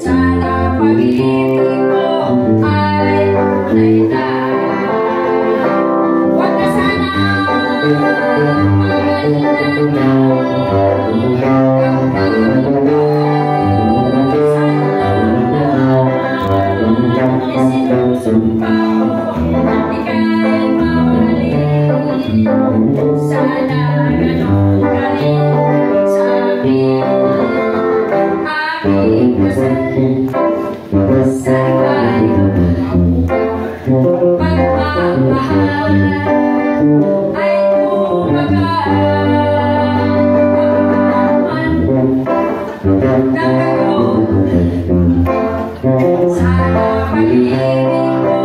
Sana pag-ibig mo ay tunay na. Huwag na sana pagalitan na. Isinusumpa mo, ika'y mawali. Sana ganon ka rin sa akin. Aking kasal sa ika'y pagmamahal ay kumagalaman ng gayon. Sana pag-ibig mo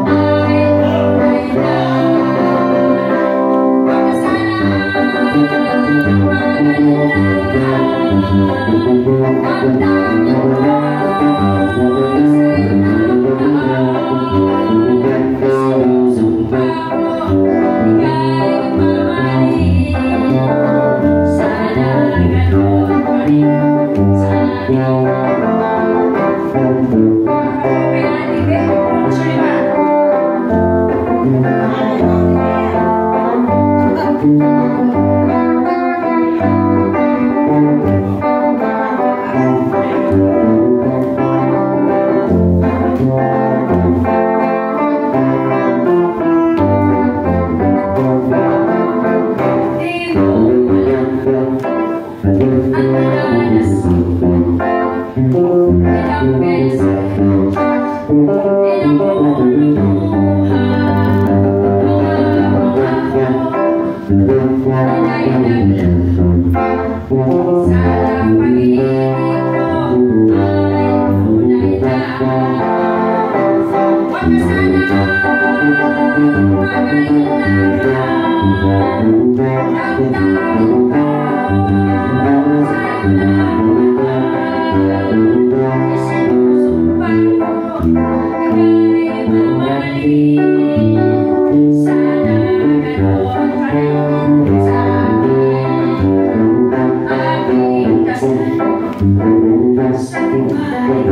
ay tunay na. Huwag na sana magalitan. Ang dami ko sa'yo naman. Sinusumpa mo, ika'y mamahalin. Sana ganon pa rin sa akin. Ilang beses, ilang luluhan, mga sana pag-ibig mo ay tunay na. Huwag na sana magalitan. Damdamin ko sa'yo naman. Isinusumpa mo, ika'y mamahalin. Sana ganon pa rin sa akin. Aking kasal sa ika'y